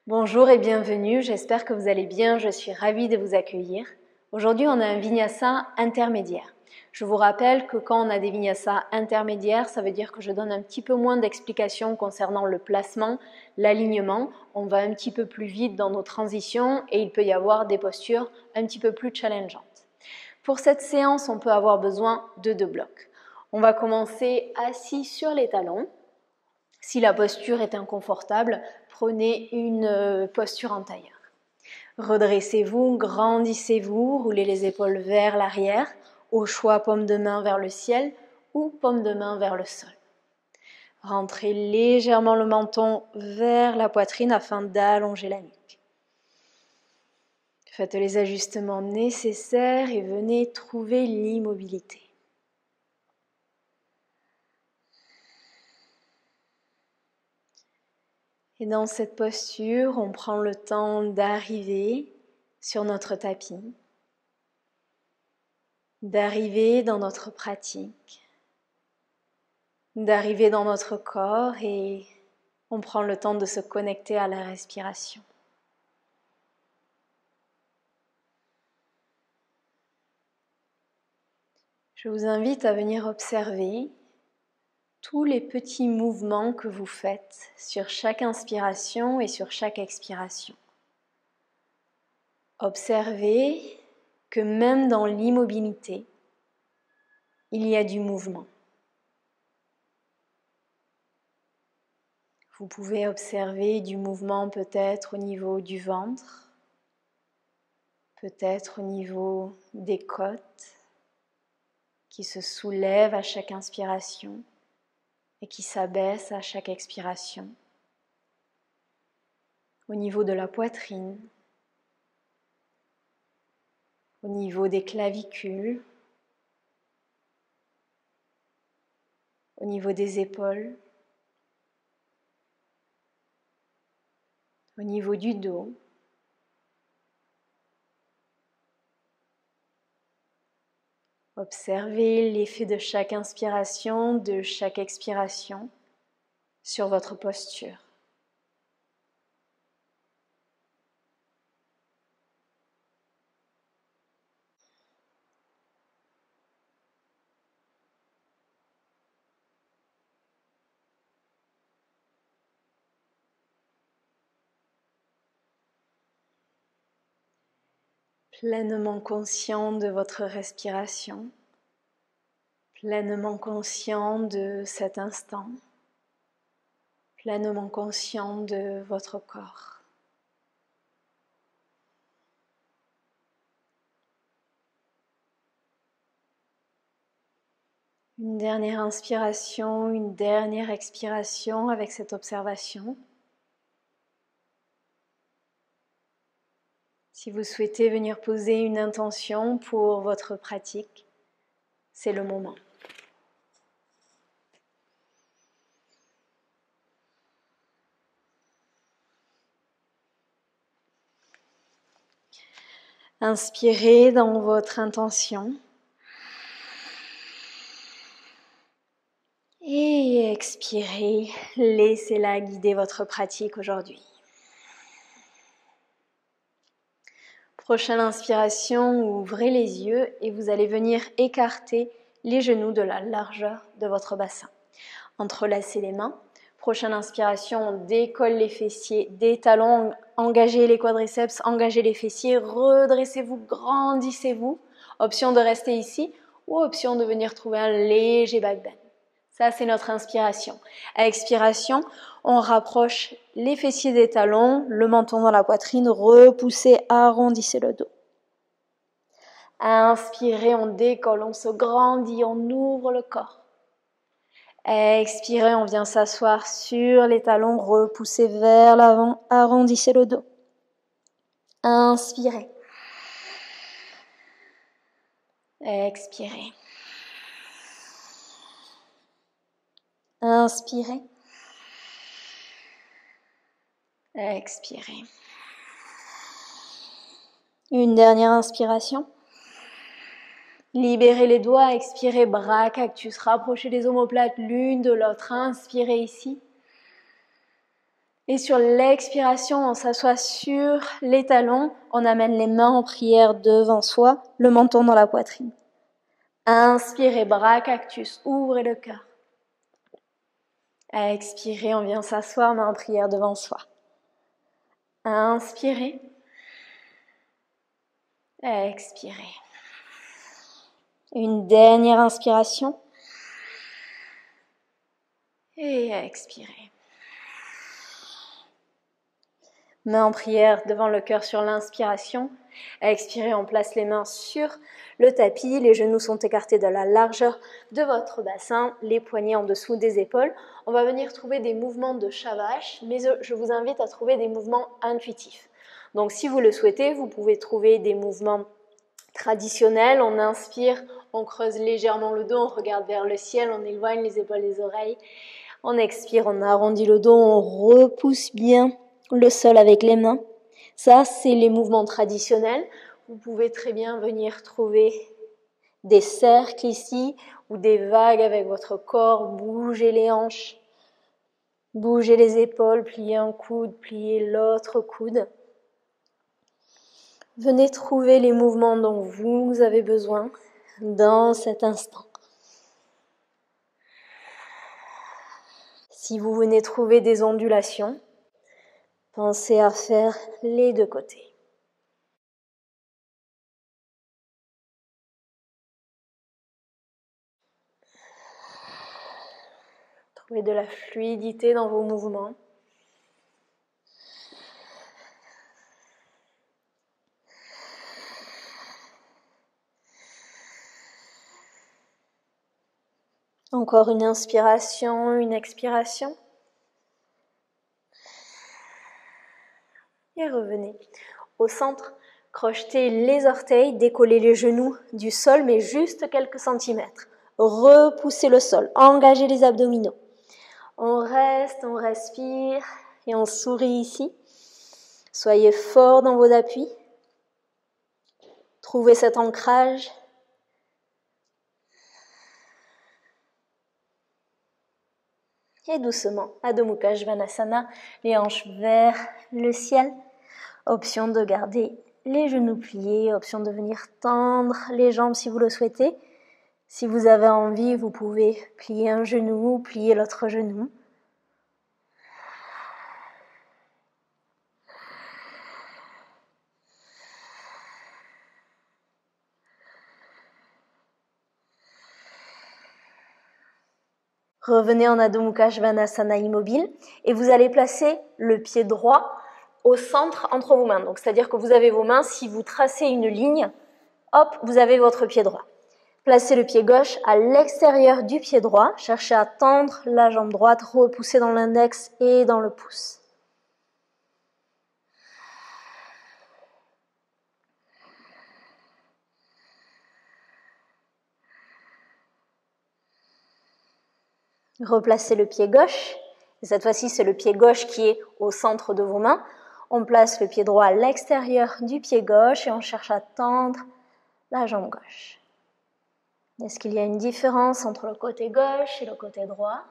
Bonjour et bienvenue, j'espère que vous allez bien, je suis ravie de vous accueillir. Aujourd'hui, on a un vinyasa intermédiaire. Je vous rappelle que quand on a des vinyasas intermédiaires, ça veut dire que je donne un petit peu moins d'explications concernant le placement, l'alignement. On va un petit peu plus vite dans nos transitions et il peut y avoir des postures un petit peu plus challengeantes. Pour cette séance, on peut avoir besoin de 2 blocs. On va commencer assis sur les talons. Si la posture est inconfortable, prenez une posture en tailleur. Redressez-vous, grandissez-vous, roulez les épaules vers l'arrière, au choix paume de main vers le ciel ou paume de main vers le sol. Rentrez légèrement le menton vers la poitrine afin d'allonger la nuque. Faites les ajustements nécessaires et venez trouver l'immobilité. Et dans cette posture, on prend le temps d'arriver sur notre tapis, d'arriver dans notre pratique, d'arriver dans notre corps et on prend le temps de se connecter à la respiration. Je vous invite à venir observer tous les petits mouvements que vous faites sur chaque inspiration et sur chaque expiration. Observez que même dans l'immobilité, il y a du mouvement. Vous pouvez observer du mouvement peut-être au niveau du ventre, peut-être au niveau des côtes qui se soulèvent à chaque inspiration et qui s'abaissent à chaque expiration. Au niveau de la poitrine, au niveau des clavicules, au niveau des épaules, au niveau du dos. Observez l'effet de chaque inspiration, de chaque expiration sur votre posture. Pleinement conscient de votre respiration, pleinement conscient de cet instant, pleinement conscient de votre corps. Une dernière inspiration, une dernière expiration avec cette observation. Si vous souhaitez venir poser une intention pour votre pratique, c'est le moment. Inspirez dans votre intention et expirez, laissez-la guider votre pratique aujourd'hui. Prochaine inspiration, ouvrez les yeux et vous allez venir écarter les genoux de la largeur de votre bassin. Entrelacez les mains. Prochaine inspiration, on décolle les fessiers des talons, engagez les quadriceps, engagez les fessiers, redressez-vous, grandissez-vous. Option de rester ici ou option de venir trouver un léger back bend. Ça, c'est notre inspiration. À expiration, on rapproche les fessiers des talons, le menton dans la poitrine, repoussez, arrondissez le dos. À inspirer, on décolle, on se grandit, on ouvre le corps. À expirer, on vient s'asseoir sur les talons, repoussez vers l'avant, arrondissez le dos. Inspirez. Expirez. Inspirez. Expirez. Une dernière inspiration. Libérez les doigts, expirez, bras cactus, rapprochez les omoplates l'une de l'autre. Inspirez ici. Et sur l'expiration, on s'assoit sur les talons, on amène les mains en prière devant soi, le menton dans la poitrine. Inspirez, bras cactus, ouvrez le cœur. Expirez, on vient s'asseoir, main en prière devant soi. Inspirez. Expirez. Une dernière inspiration. Et expirez. Main en prière devant le cœur sur l'inspiration. Expirez, on place les mains sur le tapis. Les genoux sont écartés de la largeur de votre bassin, les poignets en dessous des épaules. On va venir trouver des mouvements de Shavash, mais je vous invite à trouver des mouvements intuitifs. Donc si vous le souhaitez, vous pouvez trouver des mouvements traditionnels. On inspire, on creuse légèrement le dos, on regarde vers le ciel, on éloigne les épaules des oreilles. On expire, on arrondit le dos, on repousse bien le sol avec les mains. Ça, c'est les mouvements traditionnels. Vous pouvez très bien venir trouver des cercles ici ou des vagues avec votre corps. Bougez les hanches, bougez les épaules, pliez un coude, pliez l'autre coude. Venez trouver les mouvements dont vous avez besoin dans cet instant. Si vous venez trouver des ondulations, pensez à faire les deux côtés. Trouvez de la fluidité dans vos mouvements. Encore une inspiration, une expiration. Et revenez au centre. Crochetez les orteils, décollez les genoux du sol, mais juste quelques centimètres. Repoussez le sol, engagez les abdominaux. On reste, on respire et on sourit ici. Soyez fort dans vos appuis. Trouvez cet ancrage. Et doucement, Adho Mukha Svanasana, les hanches vers le ciel. Option de garder les genoux pliés, option de venir tendre les jambes si vous le souhaitez. Si vous avez envie, vous pouvez plier un genou, plier l'autre genou. Revenez en Adho Mukha Svanasana immobile et vous allez placer le pied droit au centre entre vos mains. Donc, c'est-à-dire que vous avez vos mains, si vous tracez une ligne, hop, vous avez votre pied droit. Placez le pied gauche à l'extérieur du pied droit. Cherchez à tendre la jambe droite, repoussez dans l'index et dans le pouce. Replacez le pied gauche. Et cette fois-ci, c'est le pied gauche qui est au centre de vos mains. On place le pied droit à l'extérieur du pied gauche et on cherche à tendre la jambe gauche. Est-ce qu'il y a une différence entre le côté gauche et le côté droit?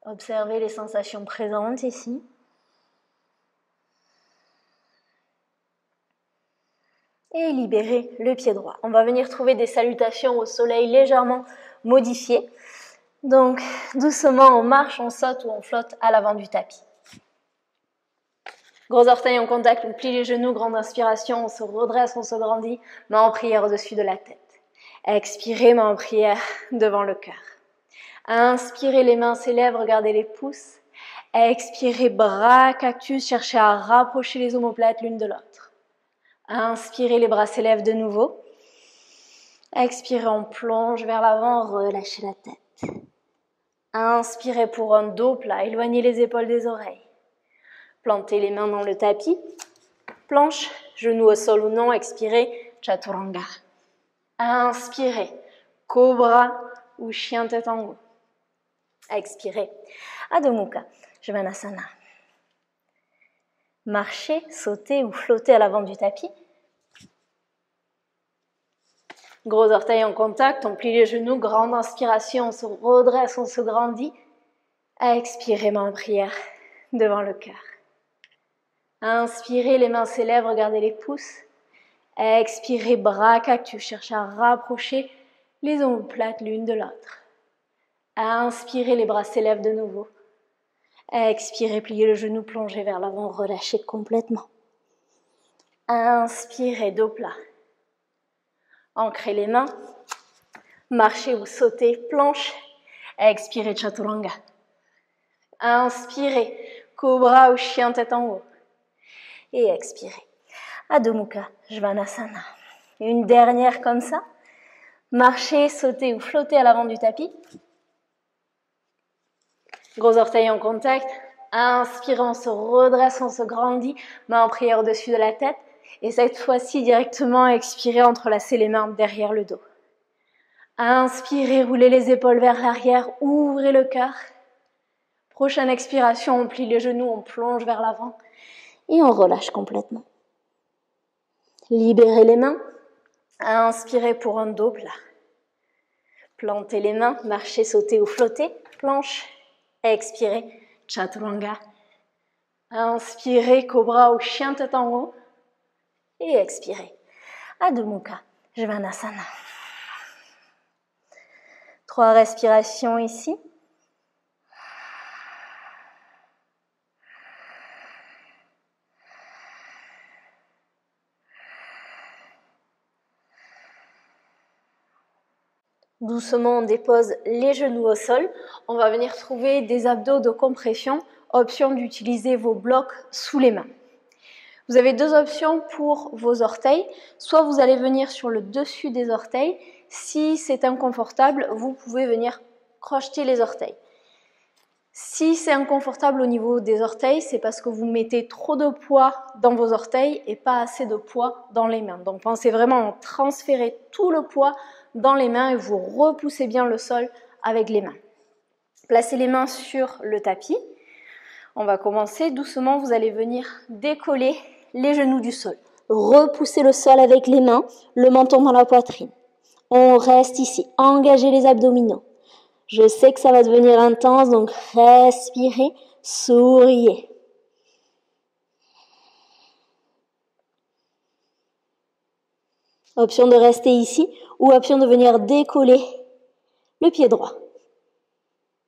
Observez les sensations présentes ici. Et libérez le pied droit. On va venir trouver des salutations au soleil légèrement modifiées. Donc, doucement, on marche, on saute ou on flotte à l'avant du tapis. Gros orteils en contact, on plie les genoux, grande inspiration, on se redresse, on se grandit, main en prière au-dessus de la tête. Expirez, main en prière devant le cœur. Inspirez, les mains s'élèvent, regardez les pouces. Expirez, bras cactus, cherchez à rapprocher les omoplates l'une de l'autre. Inspirez, les bras s'élèvent de nouveau. Expirez, on plonge vers l'avant, relâchez la tête. Inspirez pour un dos plat, éloignez les épaules des oreilles. Plantez les mains dans le tapis. Planche, genoux au sol ou non, expirez, Chaturanga. Inspirez, Cobra ou chien tête en haut. Expirez, Adho Mukha Svanasana. Marchez, sautez ou flottez à l'avant du tapis. Gros orteils en contact, on plie les genoux, grande inspiration, on se redresse, on se grandit. Expirez, main en prière devant le cœur. Inspirez, les mains s'élèvent, regardez les pouces. Expirez, bras cactus, cherchez à rapprocher les omoplates l'une de l'autre. Inspirez, les bras s'élèvent de nouveau. Expirez, pliez le genou, plongez vers l'avant, relâchez complètement. Inspirez, dos plat. Ancrez les mains. Marchez ou sautez, planche. Expirez, chaturanga. Inspirez, cobra ou chien tête en haut. Et expirez, Adho Mukha Svanasana. Une dernière comme ça. Marchez, sautez ou flottez à l'avant du tapis. Gros orteils en contact. Inspirez, on se redresse, on se grandit. Main en prière au-dessus de la tête. Et cette fois-ci, directement, expirez, entrelacez les mains derrière le dos. Inspirez, roulez les épaules vers l'arrière, ouvrez le cœur. Prochaine expiration, on plie les genoux, on plonge vers l'avant. Et on relâche complètement. Libérez les mains. Inspirez pour un dos plat. Plantez les mains, marchez, sautez ou flottez. Planche. Expirez, chaturanga. Inspirez, cobra ou chien tête en haut. Et expirez, Adho Mukha Svanasana. 3 respirations ici. Doucement, on dépose les genoux au sol. On va venir trouver des abdos de compression. Option d'utiliser vos blocs sous les mains. Vous avez 2 options pour vos orteils. Soit vous allez venir sur le dessus des orteils. Si c'est inconfortable, vous pouvez venir crocheter les orteils. Si c'est inconfortable au niveau des orteils, c'est parce que vous mettez trop de poids dans vos orteils et pas assez de poids dans les mains. Donc pensez vraiment à transférer tout le poids dans les mains et vous repoussez bien le sol avec les mains. Placez les mains sur le tapis. On va commencer doucement, vous allez venir décoller les genoux du sol. Repoussez le sol avec les mains, le menton dans la poitrine. On reste ici, engagez les abdominaux. Je sais que ça va devenir intense, donc respirez, souriez. Option de rester ici ou option de venir décoller le pied droit.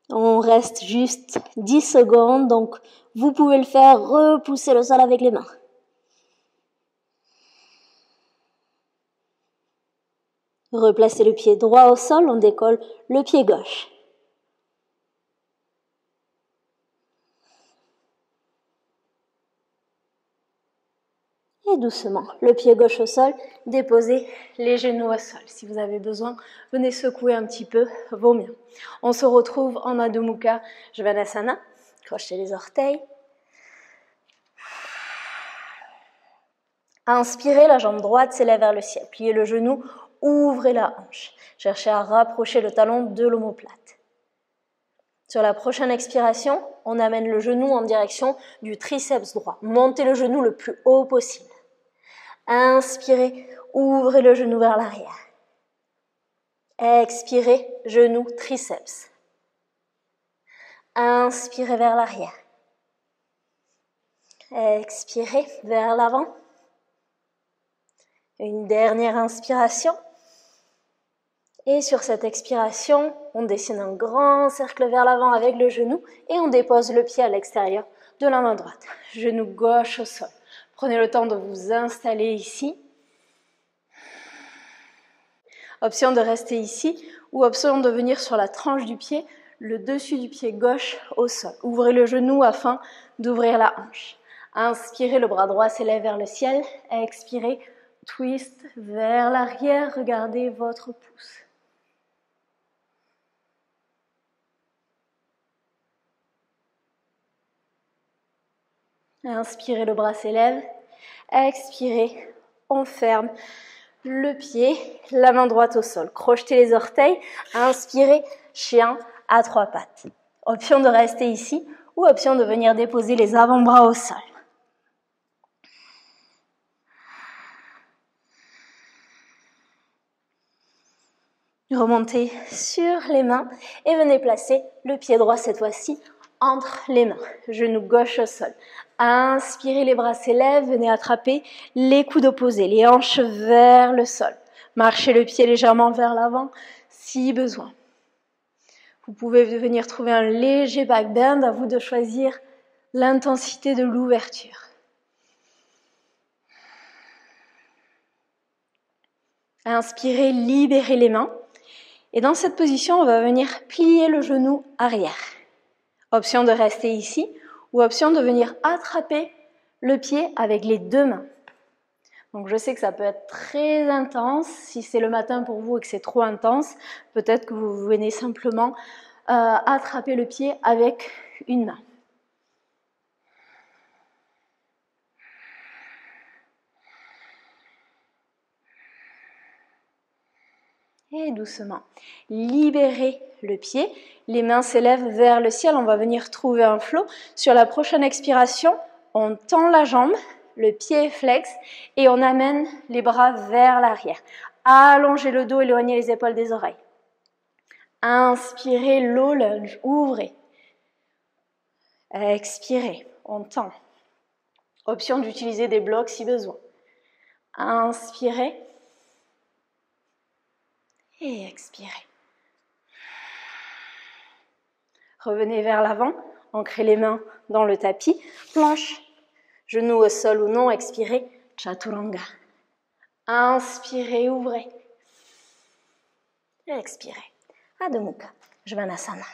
On reste juste 10 secondes, donc vous pouvez le faire, repousser le sol avec les mains. Replacez le pied droit au sol, on décolle le pied gauche. Et doucement, le pied gauche au sol, déposez les genoux au sol. Si vous avez besoin, venez secouer un petit peu vos mains. On se retrouve en Adho Mukha Svanasana. Crochez les orteils. Inspirez, la jambe droite s'élève vers le ciel. Pliez le genou, ouvrez la hanche. Cherchez à rapprocher le talon de l'omoplate. Sur la prochaine expiration, on amène le genou en direction du triceps droit. Montez le genou le plus haut possible. Inspirez, ouvrez le genou vers l'arrière. Expirez, genou, triceps. Inspirez vers l'arrière. Expirez vers l'avant. Une dernière inspiration. Et sur cette expiration, on dessine un grand cercle vers l'avant avec le genou et on dépose le pied à l'extérieur de la main droite. Genou gauche au sol. Prenez le temps de vous installer ici. Option de rester ici ou option de venir sur la tranche du pied, le dessus du pied gauche au sol. Ouvrez le genou afin d'ouvrir la hanche. Inspirez, le bras droit s'élève vers le ciel. Expirez, twist vers l'arrière. Regardez votre pouce. Inspirez, le bras s'élève. Expirez, on ferme le pied, la main droite au sol. Crochetez les orteils. Inspirez, chien à 3 pattes. Option de rester ici ou option de venir déposer les avant-bras au sol. Remontez sur les mains et venez placer le pied droit cette fois-ci entre les mains, genou gauche au sol. Inspirez, les bras s'élèvent, venez attraper les coudes opposés, les hanches vers le sol. Marchez le pied légèrement vers l'avant si besoin. Vous pouvez venir trouver un léger back bend, à vous de choisir l'intensité de l'ouverture. Inspirez, libérez les mains. Et dans cette position, on va venir plier le genou arrière. Option de rester ici ou option de venir attraper le pied avec les deux mains. Donc je sais que ça peut être très intense. Si c'est le matin pour vous et que c'est trop intense, peut-être que vous venez simplement attraper le pied avec une main. Et doucement, libérez le pied. Les mains s'élèvent vers le ciel. On va venir trouver un flow. Sur la prochaine expiration, on tend la jambe, le pied est flex et on amène les bras vers l'arrière. Allongez le dos, éloignez les épaules des oreilles. Inspirez, low lunge, ouvrez. Expirez, on tend. Option d'utiliser des blocs si besoin. Inspirez. Et expirez. Revenez vers l'avant, ancrez les mains dans le tapis, planche, genoux au sol ou non, expirez, chaturanga. Inspirez, ouvrez. Et expirez, Adho Mukha, Svanasana.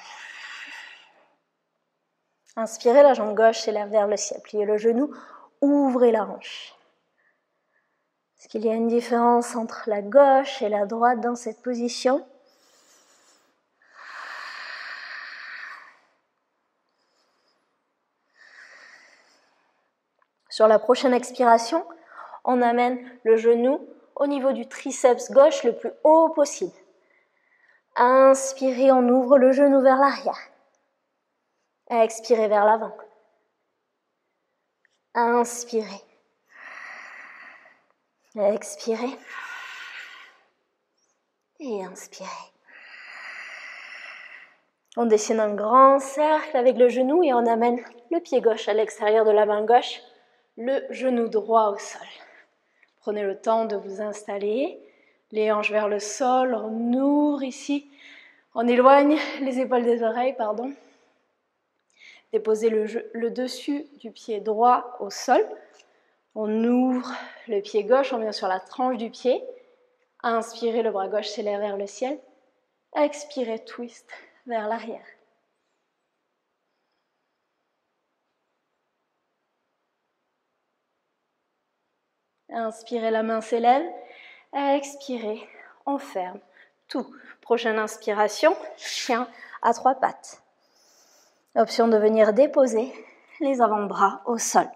Inspirez, la jambe gauche s'élève vers le ciel, pliez le genou, ouvrez la hanche. Est-ce qu'il y a une différence entre la gauche et la droite dans cette position? Sur la prochaine expiration, on amène le genou au niveau du triceps gauche le plus haut possible. Inspirez, on ouvre le genou vers l'arrière. Expirez vers l'avant. Inspirez. Expirez. Et inspirez. On dessine un grand cercle avec le genou et on amène le pied gauche à l'extérieur de la main gauche, le genou droit au sol. Prenez le temps de vous installer, les hanches vers le sol, on ouvre ici, on éloigne les épaules des oreilles, pardon. Déposez le dessus du pied droit au sol. On ouvre le pied gauche, on vient sur la tranche du pied. Inspirez, le bras gauche s'élève vers le ciel. Expirez, twist vers l'arrière. Inspirez, la main s'élève. Expirez, on ferme tout. Prochaine inspiration, chien à trois pattes. Option de venir déposer les avant-bras au sol.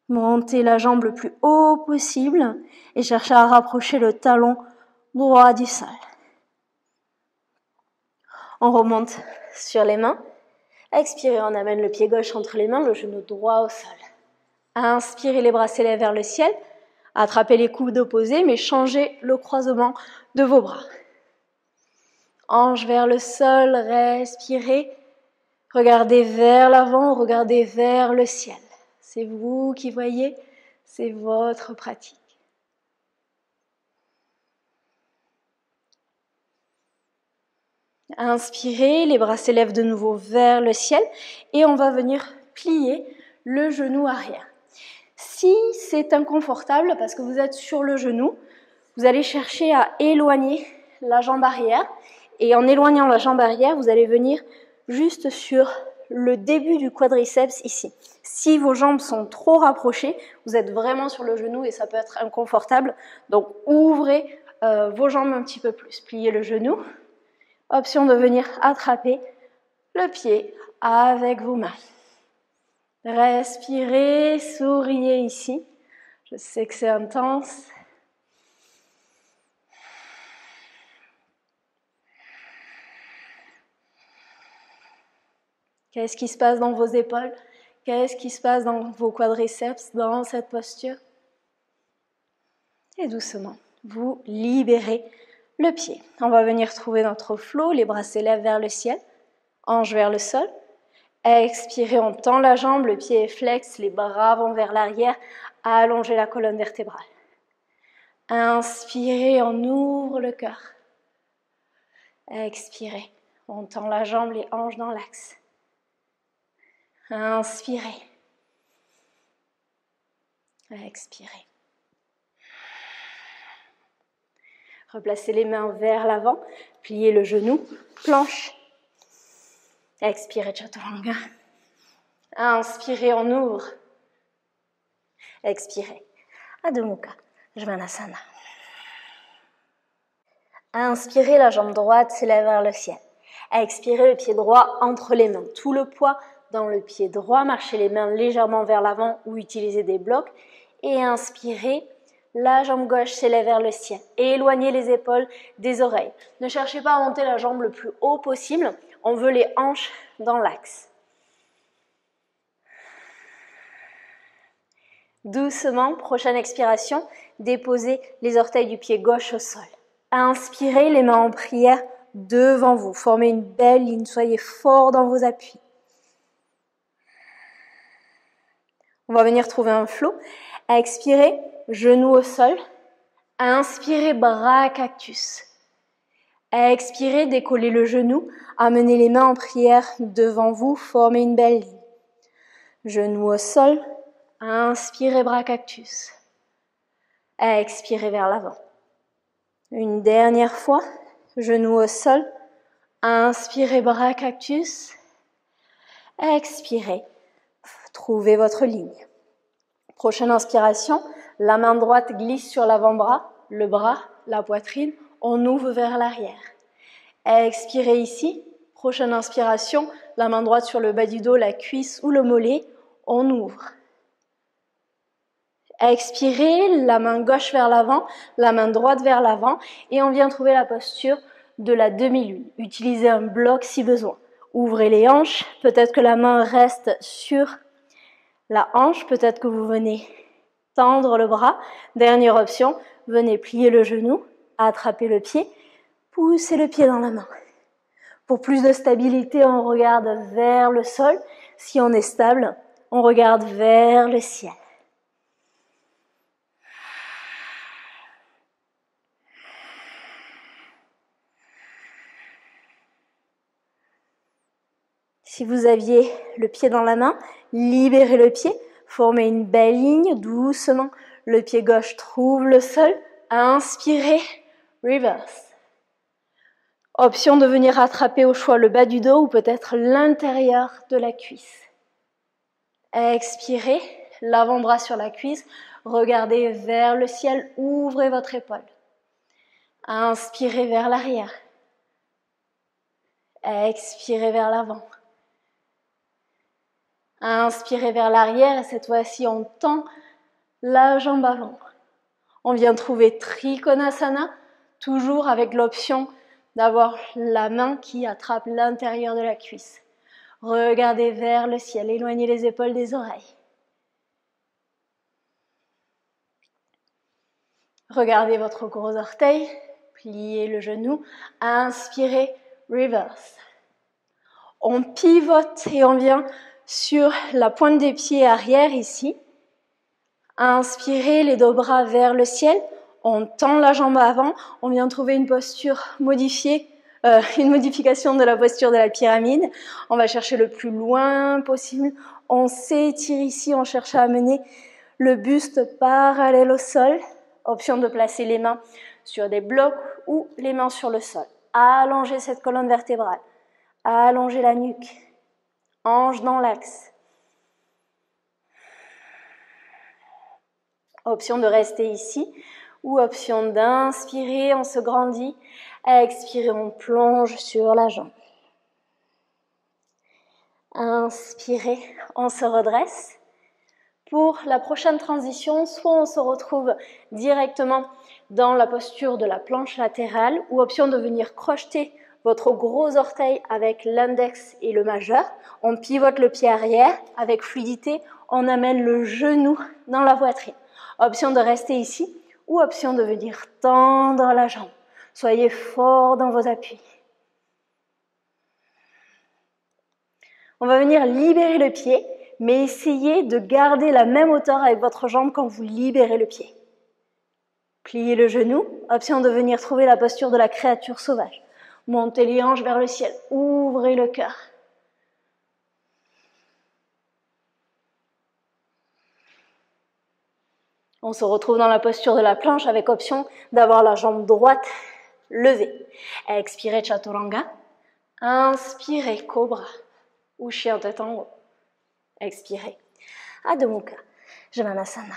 Montez la jambe le plus haut possible et cherchez à rapprocher le talon droit du sol. On remonte sur les mains. Expirez, on amène le pied gauche entre les mains, le genou droit au sol. Inspirez, les bras s'élèvent vers le ciel. Attrapez les coudes opposés, mais changez le croisement de vos bras. Hanche vers le sol, respirez. Regardez vers l'avant, regardez vers le ciel. C'est vous qui voyez, c'est votre pratique. Inspirez, les bras s'élèvent de nouveau vers le ciel et on va venir plier le genou arrière. Si c'est inconfortable parce que vous êtes sur le genou, vous allez chercher à éloigner la jambe arrière et en éloignant la jambe arrière, vous allez venir juste sur le début du quadriceps ici. Si vos jambes sont trop rapprochées, vous êtes vraiment sur le genou et ça peut être inconfortable. Donc ouvrez vos jambes un petit peu plus. Pliez le genou. Option de venir attraper le pied avec vos mains. Respirez, souriez ici. Je sais que c'est intense. Qu'est-ce qui se passe dans vos épaules? Qu'est-ce qui se passe dans vos quadriceps, dans cette posture? Et doucement, vous libérez le pied. On va venir trouver notre flow, les bras s'élèvent vers le ciel, hanche vers le sol. Expirez, on tend la jambe, le pied est flex, les bras vont vers l'arrière, allongez la colonne vertébrale. Inspirez, on ouvre le cœur. Expirez, on tend la jambe, les hanches dans l'axe. Inspirez. Expirez. Replacez les mains vers l'avant, pliez le genou, planche. Expirez, chaturanga. Inspirez, on ouvre. Expirez. Adho Mukha, Svanasana. Inspirez, la jambe droite s'élève vers le ciel. Expirez, le pied droit entre les mains. Tout le poids dans le pied droit. Marchez les mains légèrement vers l'avant ou utilisez des blocs. Et inspirez, la jambe gauche s'élève vers le ciel. Et éloignez les épaules des oreilles. Ne cherchez pas à monter la jambe le plus haut possible. On veut les hanches dans l'axe. Doucement, prochaine expiration, déposez les orteils du pied gauche au sol. Inspirez, les mains en prière devant vous. Formez une belle ligne, soyez fort dans vos appuis. On va venir trouver un flow. Expirez, genoux au sol. Inspirez, bras cactus. Expirez, décollez le genou. Amenez les mains en prière devant vous. Formez une belle ligne. Genoux au sol. Inspirez, bras cactus. Expirez vers l'avant. Une dernière fois. Genoux au sol. Inspirez, bras cactus. Expirez. Trouvez votre ligne. Prochaine inspiration. La main droite glisse sur l'avant-bras. Le bras, la poitrine. On ouvre vers l'arrière. Expirez ici. Prochaine inspiration. La main droite sur le bas du dos, la cuisse ou le mollet. On ouvre. Expirez, la main gauche vers l'avant, la main droite vers l'avant et on vient trouver la posture de la demi-lune. Utilisez un bloc si besoin. Ouvrez les hanches, peut-être que la main reste sur la hanche, peut-être que vous venez tendre le bras. Dernière option, venez plier le genou, attraper le pied, poussez le pied dans la main. Pour plus de stabilité, on regarde vers le sol. Si on est stable, on regarde vers le ciel. Si vous aviez le pied dans la main, libérez le pied, formez une belle ligne, doucement. Le pied gauche trouve le sol, inspirez, reverse. Option de venir attraper au choix le bas du dos ou peut-être l'intérieur de la cuisse. Expirez, l'avant-bras sur la cuisse, regardez vers le ciel, ouvrez votre épaule. Inspirez vers l'arrière. Expirez vers l'avant. Inspirez vers l'arrière et cette fois-ci on tend la jambe avant. On vient trouver Trikonasana, toujours avec l'option d'avoir la main qui attrape l'intérieur de la cuisse. Regardez vers le ciel, éloignez les épaules des oreilles. Regardez votre gros orteil, pliez le genou, inspirez, reverse. On pivote et on vient sur la pointe des pieds arrière ici. Inspirez les deux bras vers le ciel. On tend la jambe avant. On vient trouver une posture modifiée, une modification de la posture de la pyramide. On va chercher le plus loin possible. On s'étire ici. On cherche à amener le buste parallèle au sol. Option de placer les mains sur des blocs ou les mains sur le sol. Allongez cette colonne vertébrale. Allongez la nuque. Hanche dans l'axe. Option de rester ici ou option d'inspirer, on se grandit. Expirer, on plonge sur la jambe. Inspirez, on se redresse. Pour la prochaine transition, soit on se retrouve directement dans la posture de la planche latérale ou option de venir crocheter votre gros orteil avec l'index et le majeur. On pivote le pied arrière avec fluidité. On amène le genou dans la poitrine. Option de rester ici ou option de venir tendre la jambe. Soyez fort dans vos appuis. On va venir libérer le pied, mais essayez de garder la même hauteur avec votre jambe quand vous libérez le pied. Pliez le genou, option de venir trouver la posture de la créature sauvage. Montez les hanches vers le ciel, ouvrez le cœur. On se retrouve dans la posture de la planche avec option d'avoir la jambe droite levée. Expirez Chaturanga. Inspirez Cobra ou chien tête en haut. Expirez Adho Mukha Jananasana.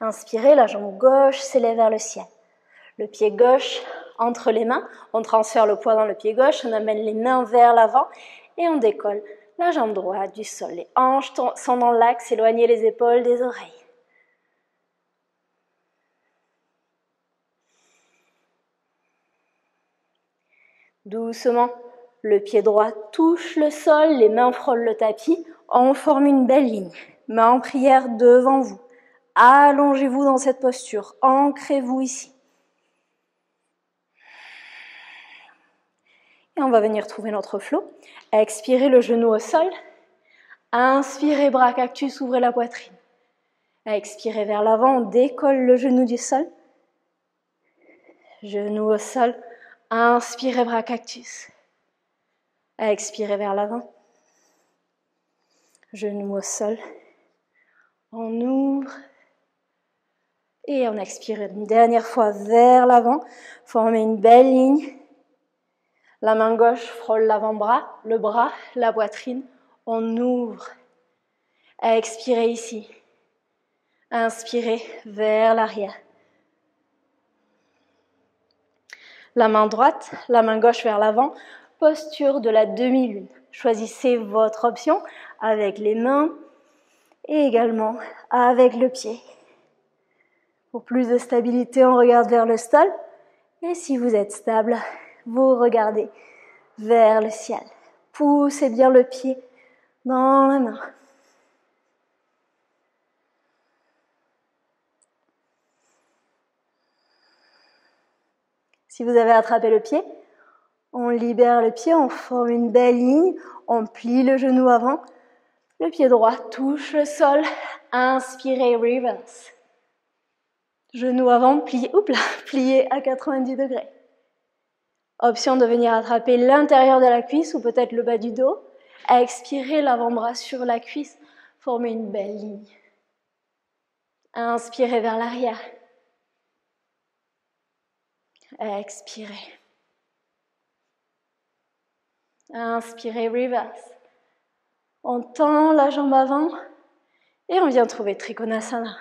Inspirez, la jambe gauche s'élève vers le ciel. Le pied gauche entre les mains. On transfère le poids dans le pied gauche. On amène les mains vers l'avant et on décolle la jambe droite du sol. Les hanches sont dans l'axe. Éloignez les épaules des oreilles. Doucement, le pied droit touche le sol, les mains frôlent le tapis. On forme une belle ligne. Mains en prière devant vous. Allongez-vous dans cette posture. Ancrez-vous ici. Et on va venir trouver notre flow. Expirez le genou au sol. Inspirez, bras cactus, ouvrez la poitrine. Expirez vers l'avant, on décolle le genou du sol. Genou au sol. Inspirez, bras cactus. Expirez vers l'avant. Genou au sol. On ouvre. Et on expire une dernière fois vers l'avant. Formez une belle ligne. La main gauche frôle l'avant-bras, le bras, la poitrine. On ouvre. Expirez ici. Inspirez vers l'arrière. La main droite, la main gauche vers l'avant. Posture de la demi-lune. Choisissez votre option avec les mains et également avec le pied. Pour plus de stabilité, on regarde vers le sol. Et si vous êtes stable, vous regardez vers le ciel. Poussez bien le pied dans la main. Si vous avez attrapé le pied, on libère le pied, on forme une belle ligne, on plie le genou avant, le pied droit touche le sol, inspirez, reverse. Genou avant, plié à 90 degrés. Option de venir attraper l'intérieur de la cuisse ou peut-être le bas du dos. Expirez, l'avant-bras sur la cuisse, formez une belle ligne. Inspirez vers l'arrière. Expirez. Inspirez, reverse. On tend la jambe avant et on vient trouver Trikonasana.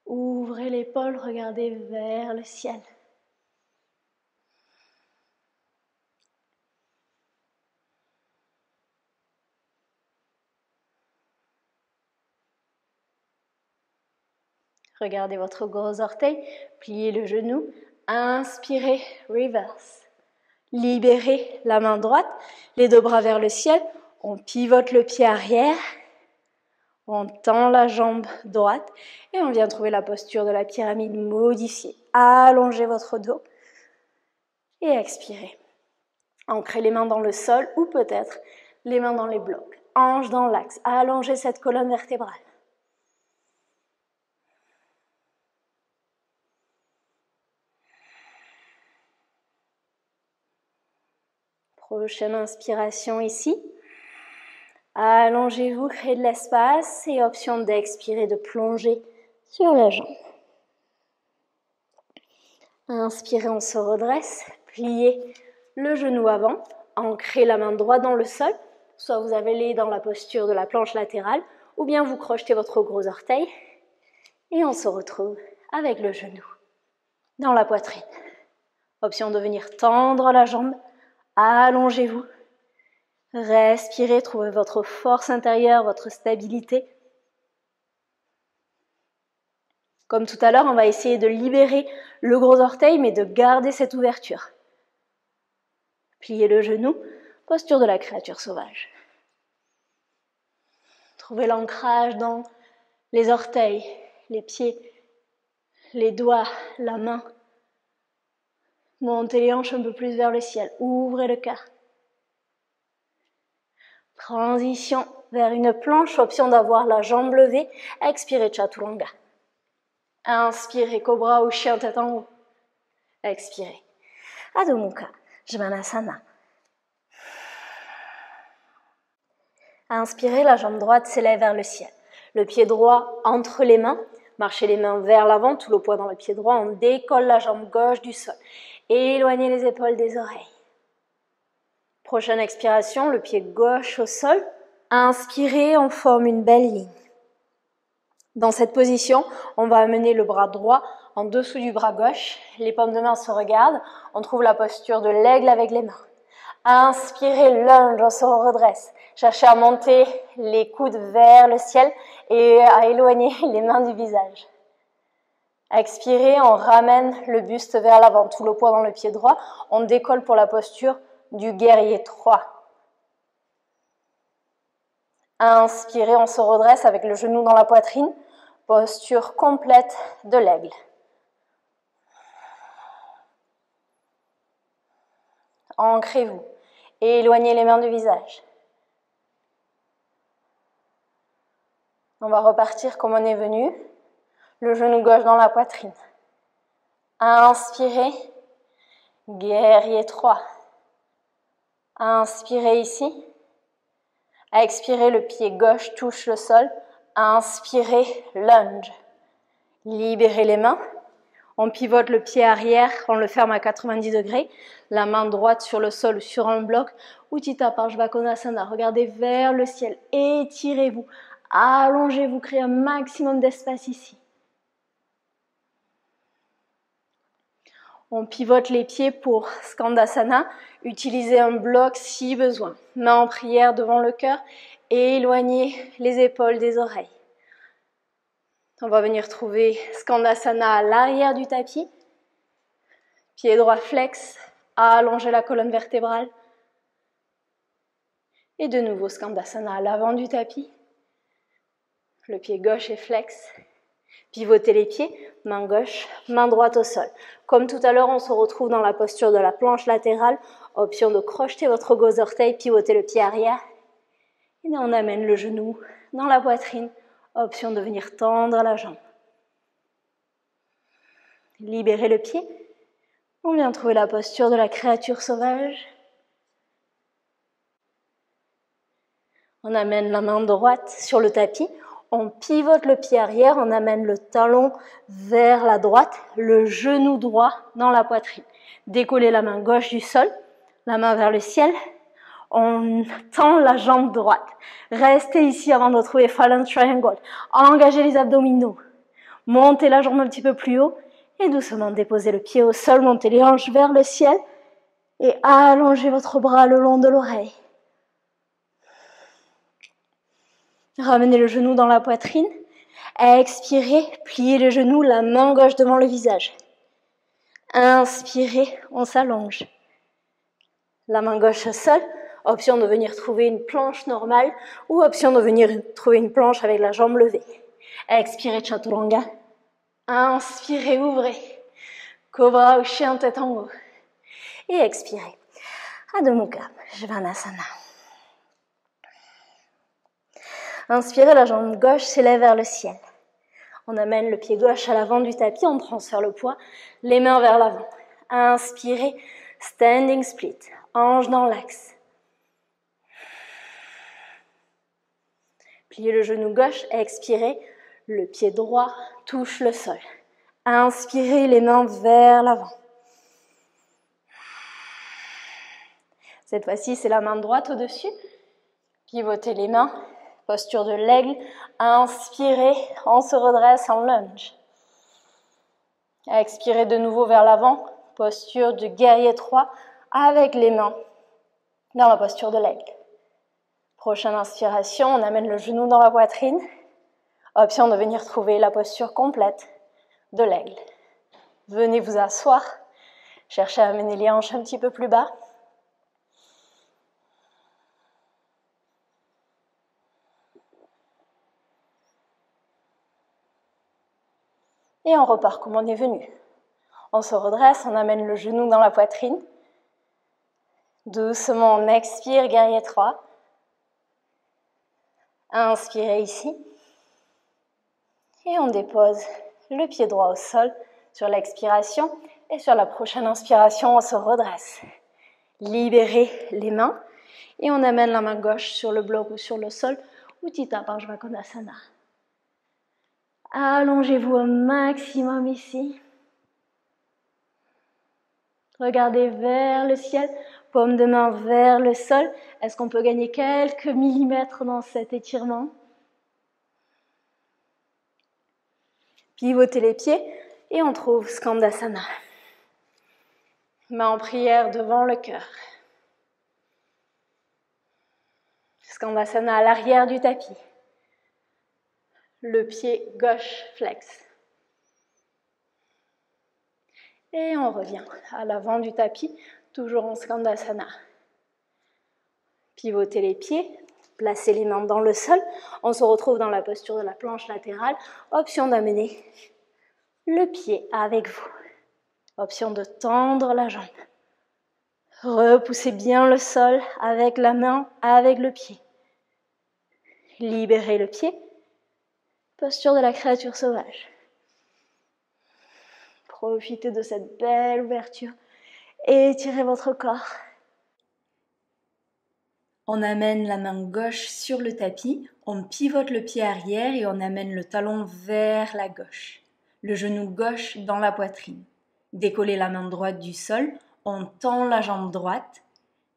Ouvrez l'épaule, regardez vers le ciel. Regardez votre gros orteil, pliez le genou, inspirez, reverse. Libérez la main droite, les deux bras vers le ciel, on pivote le pied arrière, on tend la jambe droite et on vient trouver la posture de la pyramide modifiée. Allongez votre dos et expirez. Ancrez les mains dans le sol ou peut-être les mains dans les blocs. Hanches dans l'axe, allongez cette colonne vertébrale. Prochaine inspiration ici. Allongez-vous, créez de l'espace et option d'expirer, de plonger sur la jambe. Inspirez, on se redresse, pliez le genou avant, ancrez la main droite dans le sol, soit vous avez dans la posture de la planche latérale, ou bien vous crochetez votre gros orteil et on se retrouve avec le genou dans la poitrine. Option de venir tendre la jambe. Allongez-vous, respirez, trouvez votre force intérieure, votre stabilité. Comme tout à l'heure, on va essayer de libérer le gros orteil, mais de garder cette ouverture. Pliez le genou, posture de la créature sauvage. Trouvez l'ancrage dans les orteils, les pieds, les doigts, la main. Montez les hanches un peu plus vers le ciel. Ouvrez le cœur. Transition vers une planche, option d'avoir la jambe levée. Expirez, Chaturanga. Inspirez, Cobra ou chien tête en haut. Expirez. Adho Mukha, Svanasana. Inspirez, la jambe droite s'élève vers le ciel. Le pied droit entre les mains. Marchez les mains vers l'avant, tout le poids dans le pied droit. On décolle la jambe gauche du sol. Éloignez les épaules des oreilles. Prochaine expiration, le pied gauche au sol. Inspirez, on forme une belle ligne. Dans cette position, on va amener le bras droit en dessous du bras gauche. Les paumes de main se regardent. On trouve la posture de l'aigle avec les mains. Inspirez, lunge, on se redresse. Cherchez à monter les coudes vers le ciel et à éloigner les mains du visage. Expirez, on ramène le buste vers l'avant, tout le poids dans le pied droit. On décolle pour la posture du guerrier 3. Inspirez, on se redresse avec le genou dans la poitrine. Posture complète de l'aigle. Ancrez-vous. Éloignez les mains du visage. On va repartir comme on est venu. Le genou gauche dans la poitrine. Inspirez. Guerrier 3. Inspirez ici. Expirez, le pied gauche touche le sol. Inspirez, lunge. Libérez les mains. On pivote le pied arrière, on le ferme à 90 degrés. La main droite sur le sol ou sur un bloc. Uttita Parshvakonasana. Regardez vers le ciel. Étirez-vous. Allongez-vous. Créez un maximum d'espace ici. On pivote les pieds pour Skandasana. Utilisez un bloc si besoin. Main en prière devant le cœur. Et éloignez les épaules des oreilles. On va venir trouver Skandasana à l'arrière du tapis. Pied droit flex, allongez la colonne vertébrale. Et de nouveau Skandasana à l'avant du tapis. Le pied gauche est flex. Pivotez les pieds, main gauche, main droite au sol. Comme tout à l'heure, on se retrouve dans la posture de la planche latérale. Option de crocheter votre gros orteil, pivoter le pied arrière. Et on amène le genou dans la poitrine. Option de venir tendre la jambe. Libérez le pied. On vient trouver la posture de la créature sauvage. On amène la main droite sur le tapis. On pivote le pied arrière. On amène le talon vers la droite. Le genou droit dans la poitrine. Décollez la main gauche du sol. La main vers le ciel. On tend la jambe droite. Restez ici avant de trouver Fallen Triangle. Engagez les abdominaux. Montez la jambe un petit peu plus haut. Et doucement déposez le pied au sol. Montez les hanches vers le ciel. Et allongez votre bras le long de l'oreille. Ramenez le genou dans la poitrine. Expirez. Pliez les genoux. La main gauche devant le visage. Inspirez. On s'allonge. La main gauche au sol. Option de venir trouver une planche normale ou option de venir trouver une planche avec la jambe levée. Expirez, Chaturanga. Inspirez, ouvrez. Cobra ou chien tête en haut. Et expirez. Adho Mukha, Svanasana. Inspirez, la jambe gauche s'élève vers le ciel. On amène le pied gauche à l'avant du tapis, on transfère le poids, les mains vers l'avant. Inspirez, standing split, ange dans l'axe. Pliez le genou gauche, expirez, le pied droit touche le sol. Inspirez, les mains vers l'avant. Cette fois-ci, c'est la main droite au-dessus. Pivotez les mains, posture de l'aigle. Inspirez, on se redresse en lunge. Expirez de nouveau vers l'avant, posture de guerrier 3 avec les mains dans la posture de l'aigle. Prochaine inspiration, on amène le genou dans la poitrine. Option de venir trouver la posture complète de l'aigle. Venez vous asseoir. Cherchez à amener les hanches un petit peu plus bas. Et on repart comme on est venu. On se redresse, on amène le genou dans la poitrine. Doucement, on expire, guerrier 3. Inspirez ici. Et on dépose le pied droit au sol sur l'expiration. Et sur la prochaine inspiration, on se redresse. Libérez les mains. Et on amène la main gauche sur le bloc ou sur le sol. Utthita Parsvakonasana. Allongez-vous au maximum ici. Regardez vers le ciel, paume de main vers le sol. Est-ce qu'on peut gagner quelques millimètres dans cet étirement? Pivotez les pieds et on trouve Skandasana. Main en prière devant le cœur. Skandasana à l'arrière du tapis. Le pied gauche flex. Et on revient à l'avant du tapis, toujours en Skandasana. Pivotez les pieds, placez les mains dans le sol. On se retrouve dans la posture de la planche latérale. Option d'amener le pied avec vous. Option de tendre la jambe. Repoussez bien le sol avec la main, avec le pied. Libérez le pied. Posture de la créature sauvage. Profitez de cette belle ouverture. Étirez votre corps. On amène la main gauche sur le tapis, on pivote le pied arrière et on amène le talon vers la gauche. Le genou gauche dans la poitrine. Décollez la main droite du sol, on tend la jambe droite.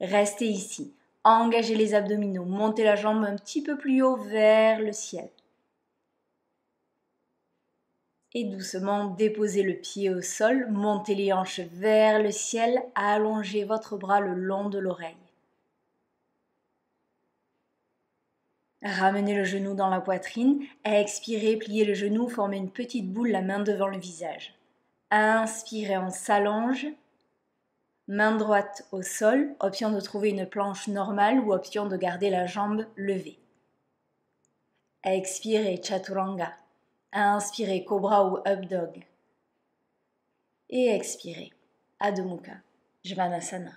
Restez ici. Engagez les abdominaux, montez la jambe un petit peu plus haut vers le ciel. Et doucement, déposez le pied au sol, montez les hanches vers le ciel, allongez votre bras le long de l'oreille. Ramenez le genou dans la poitrine, expirez, pliez le genou, formez une petite boule, la main devant le visage. Inspirez, on s'allonge, main droite au sol, option de trouver une planche normale ou option de garder la jambe levée. Expirez, Chaturanga. Inspirez, Cobra ou Up Dog. Et expirez, Adho Mukha, Svanasana.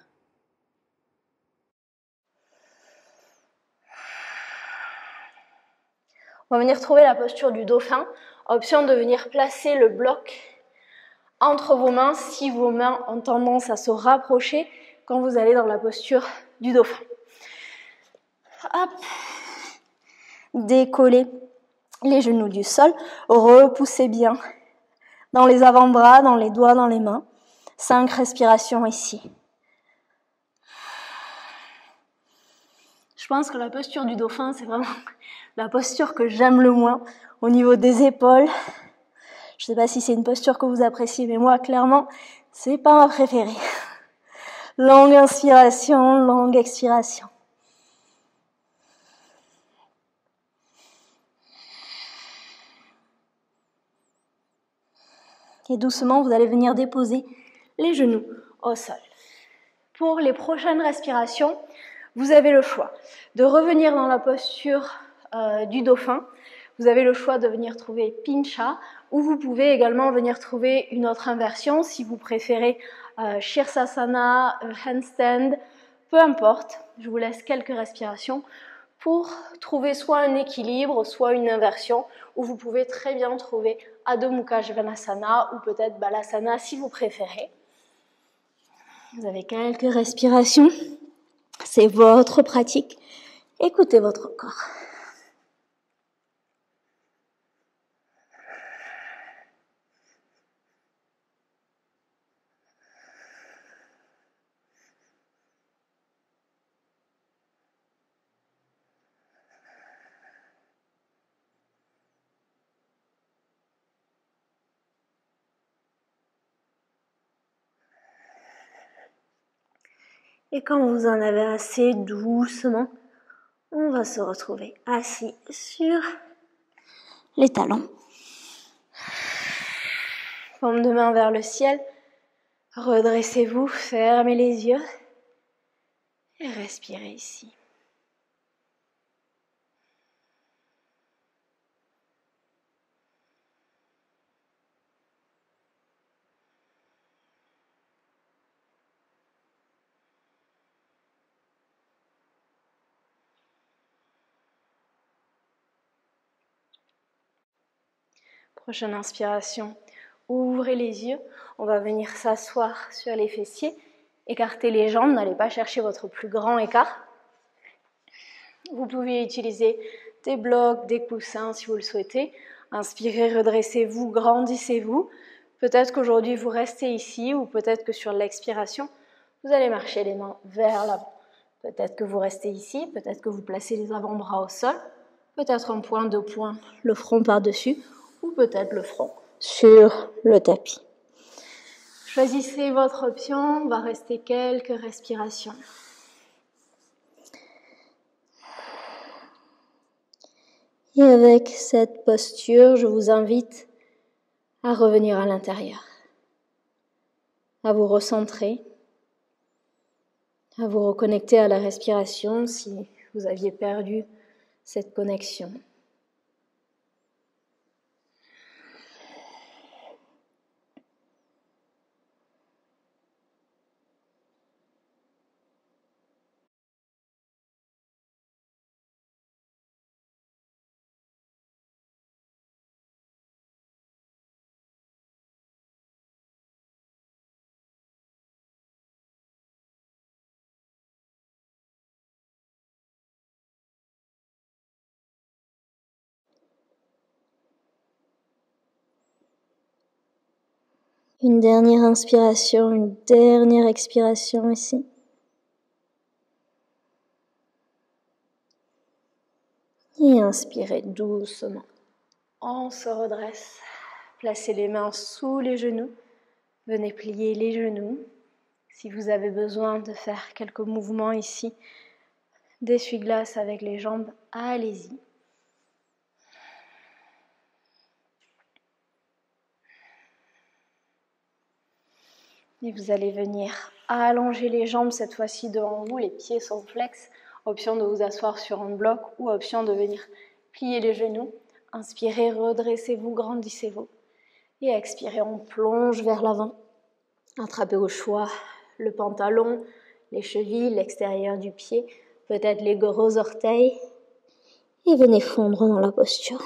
On va venir trouver la posture du dauphin. Option de venir placer le bloc entre vos mains si vos mains ont tendance à se rapprocher quand vous allez dans la posture du dauphin. Hop. Décollez les genoux du sol, repoussez bien dans les avant-bras, dans les doigts, dans les mains. 5 respirations ici. Je pense que la posture du dauphin, c'est vraiment la posture que j'aime le moins au niveau des épaules. Je ne sais pas si c'est une posture que vous appréciez, mais moi, clairement, c'est pas ma préférée. Longue inspiration, longue expiration. Et doucement, vous allez venir déposer les genoux au sol. Pour les prochaines respirations, vous avez le choix de revenir dans la posture du dauphin. Vous avez le choix de venir trouver Pincha, ou vous pouvez également venir trouver une autre inversion si vous préférez Shirsasana, Handstand, peu importe. Je vous laisse quelques respirations pour trouver soit un équilibre, soit une inversion, où vous pouvez très bien trouver Adho Mukha Svanasana ou peut-être Balasana si vous préférez. Vous avez quelques respirations, c'est votre pratique. Écoutez votre corps. Et quand vous en avez assez, doucement, on va se retrouver assis sur les talons. Paume de main vers le ciel. Redressez-vous, fermez les yeux et respirez ici. Prochaine inspiration, ouvrez les yeux. On va venir s'asseoir sur les fessiers. Écartez les jambes, n'allez pas chercher votre plus grand écart. Vous pouvez utiliser des blocs, des coussins si vous le souhaitez. Inspirez, redressez-vous, grandissez-vous. Peut-être qu'aujourd'hui vous restez ici ou peut-être que sur l'expiration, vous allez marcher les mains vers l'avant. Peut-être que vous restez ici, peut-être que vous placez les avant-bras au sol, peut-être un point, deux points, le front par-dessus ou peut-être le front sur le tapis. Choisissez votre option, on va rester quelques respirations. Et avec cette posture, je vous invite à revenir à l'intérieur, à vous recentrer, à vous reconnecter à la respiration si vous aviez perdu cette connexion. Une dernière inspiration, une dernière expiration ici. Et inspirez doucement. On se redresse. Placez les mains sous les genoux. Venez plier les genoux. Si vous avez besoin de faire quelques mouvements ici, d'essuie-glace avec les jambes, allez-y. Et vous allez venir allonger les jambes cette fois-ci devant vous, les pieds sont flex. Option de vous asseoir sur un bloc ou option de venir plier les genoux. Inspirez, redressez-vous, grandissez-vous. Et expirez, on plonge vers l'avant. Attrapez au choix le pantalon, les chevilles, l'extérieur du pied, peut-être les gros orteils. Et venez fondre dans la posture.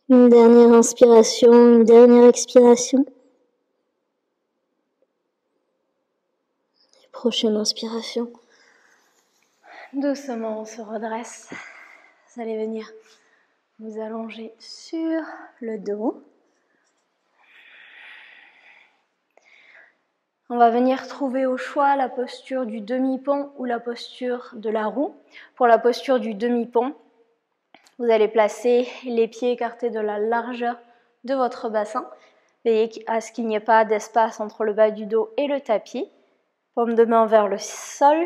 Une dernière inspiration, une dernière expiration. Prochaine inspiration. Doucement, on se redresse. Vous allez venir vous allonger sur le dos. On va venir trouver au choix la posture du demi-pont ou la posture de la roue. Pour la posture du demi-pont, vous allez placer les pieds écartés de la largeur de votre bassin. Veillez à ce qu'il n'y ait pas d'espace entre le bas du dos et le tapis. Paume de main vers le sol,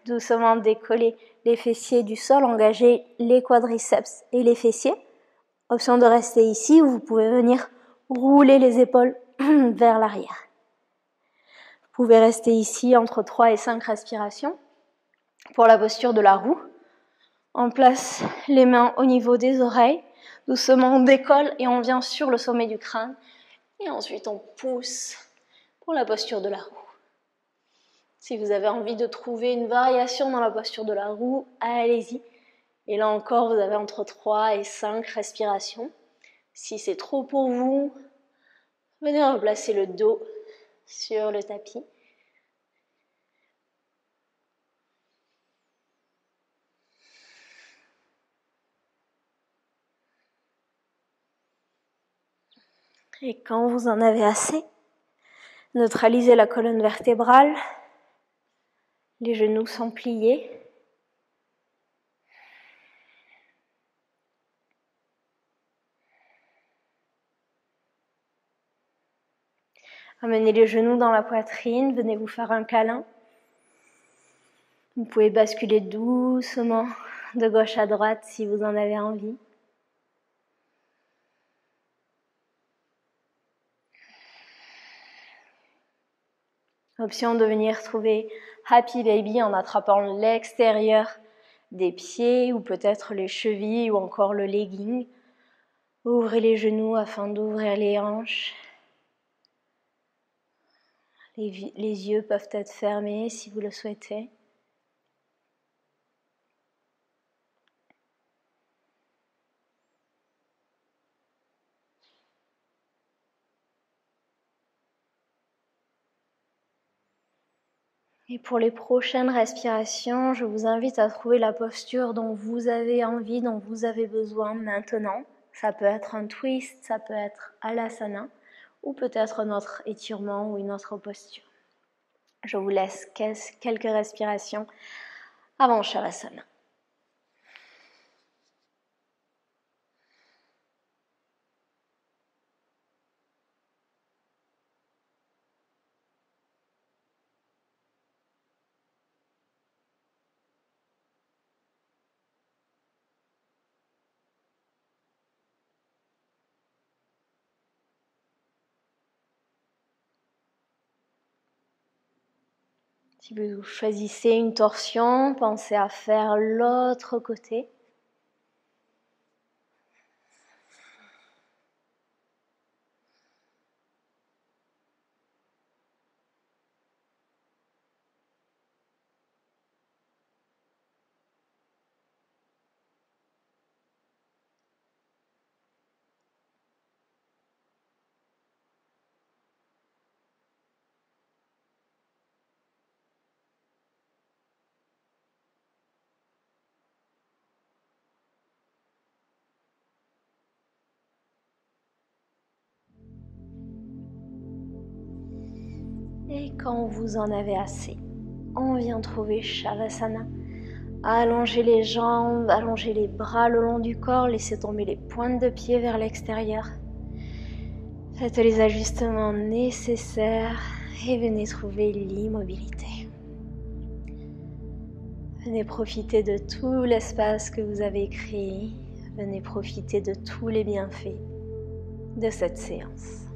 doucement décoller les fessiers du sol, engager les quadriceps et les fessiers. Option de rester ici ou vous pouvez venir rouler les épaules vers l'arrière. Vous pouvez rester ici entre 3 et 5 respirations. Pour la posture de la roue, on place les mains au niveau des oreilles, doucement on décolle et on vient sur le sommet du crâne. Et ensuite on pousse pour la posture de la roue. Si vous avez envie de trouver une variation dans la posture de la roue, allez-y. Et là encore, vous avez entre 3 et 5 respirations. Si c'est trop pour vous, venez replacer le dos sur le tapis. Et quand vous en avez assez, neutralisez la colonne vertébrale. Les genoux sont pliés. Amenez les genoux dans la poitrine, venez vous faire un câlin. Vous pouvez basculer doucement de gauche à droite si vous en avez envie. Option de venir trouver Happy Baby en attrapant l'extérieur des pieds ou peut-être les chevilles ou encore le legging. Ouvrez les genoux afin d'ouvrir les hanches. Les yeux peuvent être fermés si vous le souhaitez. Et pour les prochaines respirations, je vous invite à trouver la posture dont vous avez envie, dont vous avez besoin maintenant. Ça peut être un twist, ça peut être Alasana, ou peut-être un autre étirement ou une autre posture. Je vous laisse quelques respirations avant Shavasana. Si vous choisissez une torsion, pensez à faire l'autre côté. Et quand vous en avez assez, on vient trouver Shavasana. Allongez les jambes, allongez les bras le long du corps, laissez tomber les pointes de pied vers l'extérieur. Faites les ajustements nécessaires et venez trouver l'immobilité. Venez profiter de tout l'espace que vous avez créé. Venez profiter de tous les bienfaits de cette séance.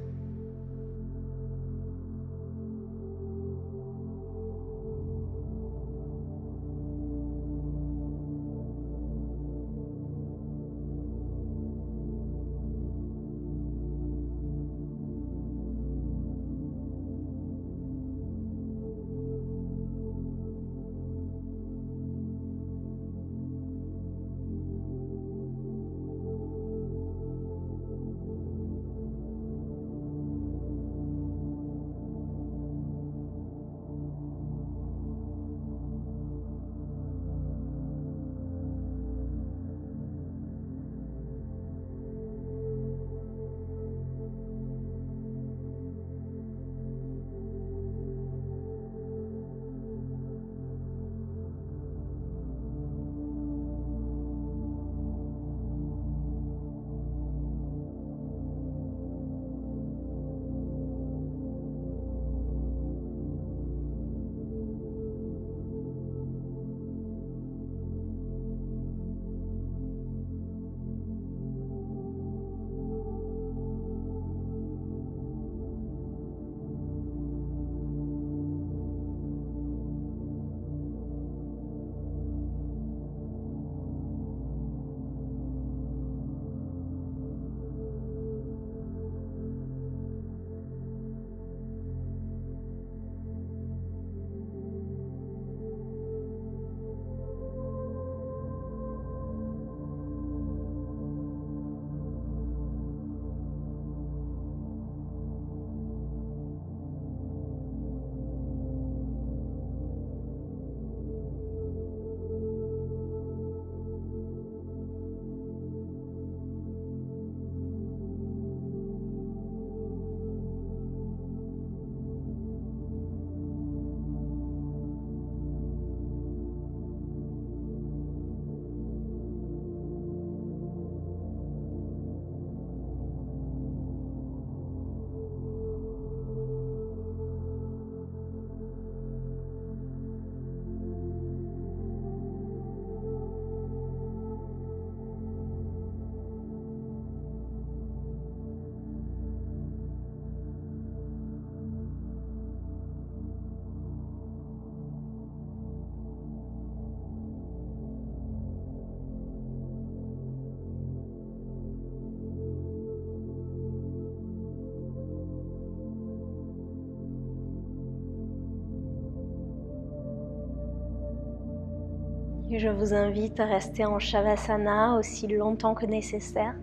Et je vous invite à rester en Shavasana aussi longtemps que nécessaire.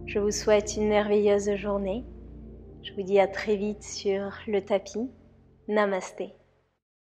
Je vous souhaite une merveilleuse journée. Je vous dis à très vite sur le tapis. Namasté.